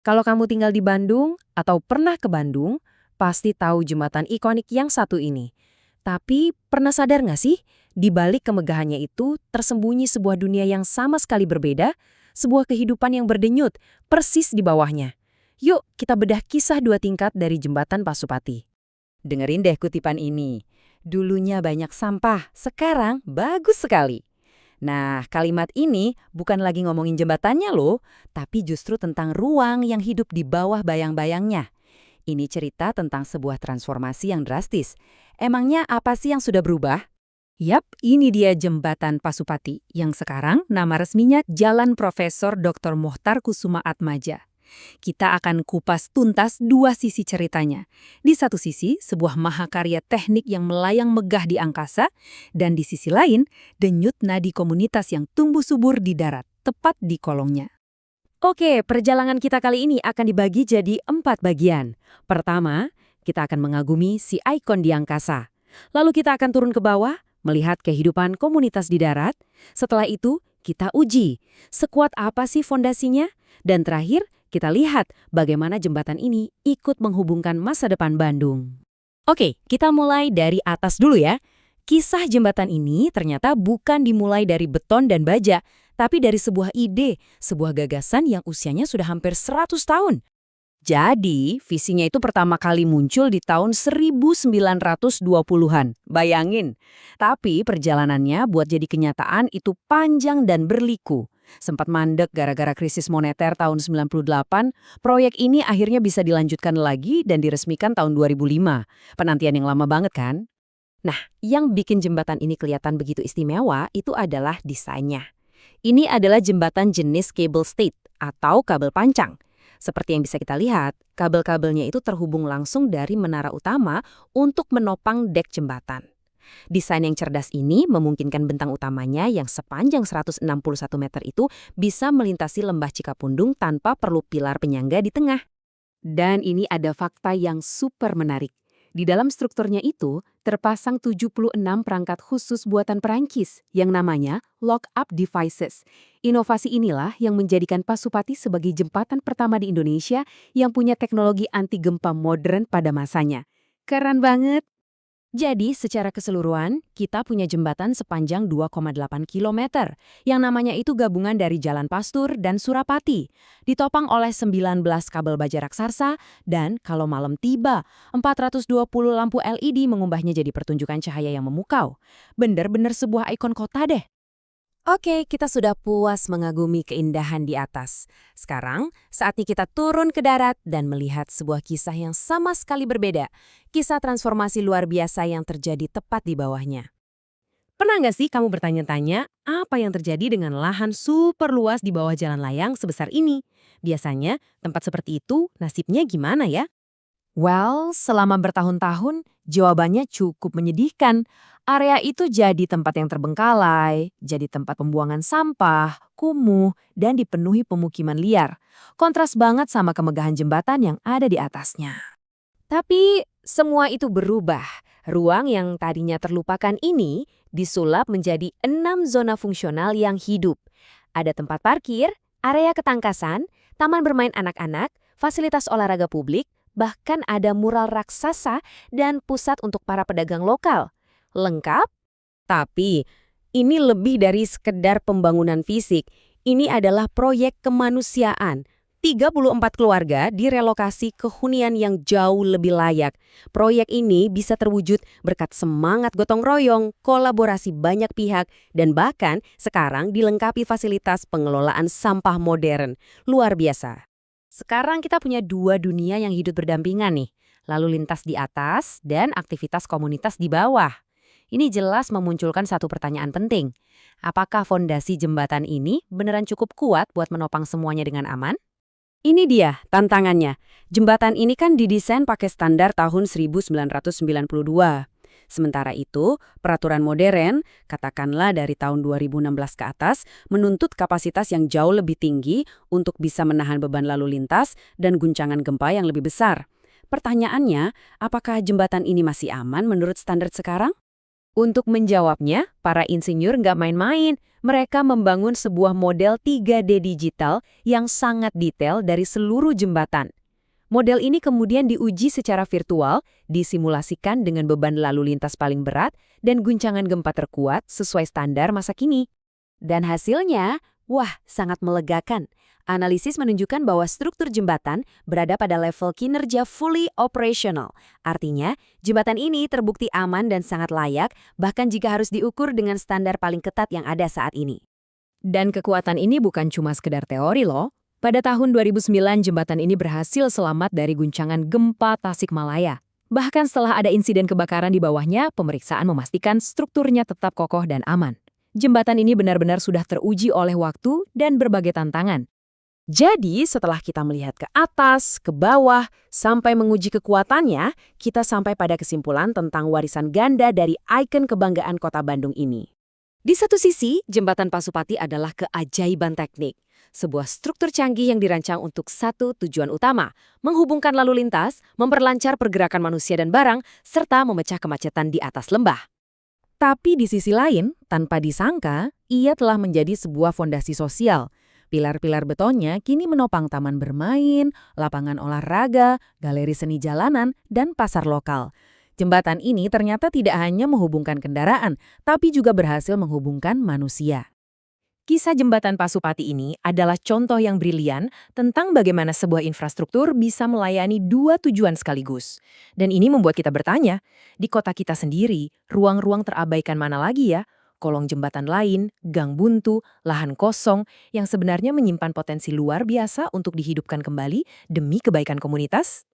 Kalau kamu tinggal di Bandung atau pernah ke Bandung, pasti tahu jembatan ikonik yang satu ini. Tapi pernah sadar nggak sih, di balik kemegahannya itu tersembunyi sebuah dunia yang sama sekali berbeda, sebuah kehidupan yang berdenyut, persis di bawahnya. Yuk, kita bedah kisah dua tingkat dari jembatan Pasupati. Dengerin deh kutipan ini. Dulunya banyak sampah, sekarang bagus sekali. Nah, kalimat ini bukan lagi ngomongin jembatannya loh, tapi justru tentang ruang yang hidup di bawah bayang-bayangnya. Ini cerita tentang sebuah transformasi yang drastis. Emangnya apa sih yang sudah berubah? Yap, ini dia Jembatan Pasupati, yang sekarang nama resminya Jalan Profesor Dr. Mokhtar Kusuma Atmaja. Kita akan kupas tuntas dua sisi ceritanya. Di satu sisi, sebuah mahakarya teknik yang melayang megah di angkasa, dan di sisi lain, denyut nadi komunitas yang tumbuh subur di darat, tepat di kolongnya. Oke, perjalanan kita kali ini akan dibagi jadi 4 bagian. Pertama, kita akan mengagumi si ikon di angkasa. Lalu kita akan turun ke bawah, melihat kehidupan komunitas di darat. Setelah itu, kita uji sekuat apa sih fondasinya. Dan terakhir, kita lihat bagaimana jembatan ini ikut menghubungkan masa depan Bandung. Oke, kita mulai dari atas dulu ya. Kisah jembatan ini ternyata bukan dimulai dari beton dan baja, tapi dari sebuah ide, sebuah gagasan yang usianya sudah hampir 100 tahun. Jadi, visinya itu pertama kali muncul di tahun 1920-an. Bayangin. Tapi perjalanannya buat jadi kenyataan itu panjang dan berliku. Sempat mandek gara-gara krisis moneter tahun 98, proyek ini akhirnya bisa dilanjutkan lagi dan diresmikan tahun 2005. Penantian yang lama banget kan? Nah, yang bikin jembatan ini kelihatan begitu istimewa itu adalah desainnya. Ini adalah jembatan jenis cable stayed atau kabel pancang. Seperti yang bisa kita lihat, kabel-kabelnya itu terhubung langsung dari menara utama untuk menopang dek jembatan. Desain yang cerdas ini memungkinkan bentang utamanya yang sepanjang 161 meter itu bisa melintasi lembah Cikapundung tanpa perlu pilar penyangga di tengah. Dan ini ada fakta yang super menarik. Di dalam strukturnya itu, terpasang 76 perangkat khusus buatan Perancis yang namanya lock-up devices. Inovasi inilah yang menjadikan Pasupati sebagai jembatan pertama di Indonesia yang punya teknologi anti gempa modern pada masanya. Keren banget! Jadi, secara keseluruhan, kita punya jembatan sepanjang 2,8 km, yang namanya itu gabungan dari Jalan Pastur dan Surapati, ditopang oleh 19 kabel baja raksasa, dan kalau malam tiba, 420 lampu LED mengubahnya jadi pertunjukan cahaya yang memukau. Bener-bener sebuah ikon kota deh. Oke, kita sudah puas mengagumi keindahan di atas. Sekarang, saatnya kita turun ke darat dan melihat sebuah kisah yang sama sekali berbeda. Kisah transformasi luar biasa yang terjadi tepat di bawahnya. Pernah nggak sih kamu bertanya-tanya apa yang terjadi dengan lahan super luas di bawah jalan layang sebesar ini? Biasanya, tempat seperti itu nasibnya gimana ya? Well, selama bertahun-tahun, jawabannya cukup menyedihkan. Area itu jadi tempat yang terbengkalai, jadi tempat pembuangan sampah, kumuh, dan dipenuhi pemukiman liar. Kontras banget sama kemegahan jembatan yang ada di atasnya. Tapi semua itu berubah. Ruang yang tadinya terlupakan ini disulap menjadi 6 zona fungsional yang hidup. Ada tempat parkir, area ketangkasan, taman bermain anak-anak, fasilitas olahraga publik, bahkan ada mural raksasa dan pusat untuk para pedagang lokal. Lengkap? Tapi ini lebih dari sekedar pembangunan fisik. Ini adalah proyek kemanusiaan. 34 keluarga direlokasi ke hunian yang jauh lebih layak. Proyek ini bisa terwujud berkat semangat gotong royong, kolaborasi banyak pihak, dan bahkan sekarang dilengkapi fasilitas pengelolaan sampah modern. Luar biasa. Sekarang kita punya dua dunia yang hidup berdampingan nih. Lalu lintas di atas dan aktivitas komunitas di bawah. Ini jelas memunculkan satu pertanyaan penting. Apakah fondasi jembatan ini beneran cukup kuat buat menopang semuanya dengan aman? Ini dia tantangannya. Jembatan ini kan didesain pakai standar tahun 1992. Sementara itu, peraturan modern, katakanlah dari tahun 2016 ke atas, menuntut kapasitas yang jauh lebih tinggi untuk bisa menahan beban lalu lintas dan guncangan gempa yang lebih besar. Pertanyaannya, apakah jembatan ini masih aman menurut standar sekarang? Untuk menjawabnya, para insinyur nggak main-main. Mereka membangun sebuah model 3D digital yang sangat detail dari seluruh jembatan. Model ini kemudian diuji secara virtual, disimulasikan dengan beban lalu lintas paling berat dan guncangan gempa terkuat sesuai standar masa kini. Dan hasilnya, wah, sangat melegakan. Analisis menunjukkan bahwa struktur jembatan berada pada level kinerja fully operational. Artinya, jembatan ini terbukti aman dan sangat layak, bahkan jika harus diukur dengan standar paling ketat yang ada saat ini. Dan kekuatan ini bukan cuma sekedar teori loh. Pada tahun 2009, jembatan ini berhasil selamat dari guncangan gempa Tasikmalaya. Bahkan setelah ada insiden kebakaran di bawahnya, pemeriksaan memastikan strukturnya tetap kokoh dan aman. Jembatan ini benar-benar sudah teruji oleh waktu dan berbagai tantangan. Jadi, setelah kita melihat ke atas, ke bawah, sampai menguji kekuatannya, kita sampai pada kesimpulan tentang warisan ganda dari ikon kebanggaan Kota Bandung ini. Di satu sisi, jembatan Pasupati adalah keajaiban teknik. Sebuah struktur canggih yang dirancang untuk satu tujuan utama, menghubungkan lalu lintas, memperlancar pergerakan manusia dan barang, serta memecah kemacetan di atas lembah. Tapi di sisi lain, tanpa disangka, ia telah menjadi sebuah fondasi sosial. Pilar-pilar betonnya kini menopang taman bermain, lapangan olahraga, galeri seni jalanan, dan pasar lokal. Jembatan ini ternyata tidak hanya menghubungkan kendaraan, tapi juga berhasil menghubungkan manusia. Kisah jembatan Pasupati ini adalah contoh yang brilian tentang bagaimana sebuah infrastruktur bisa melayani dua tujuan sekaligus. Dan ini membuat kita bertanya, di kota kita sendiri, ruang-ruang terabaikan mana lagi ya? Kolong jembatan lain, gang buntu, lahan kosong yang sebenarnya menyimpan potensi luar biasa untuk dihidupkan kembali demi kebaikan komunitas?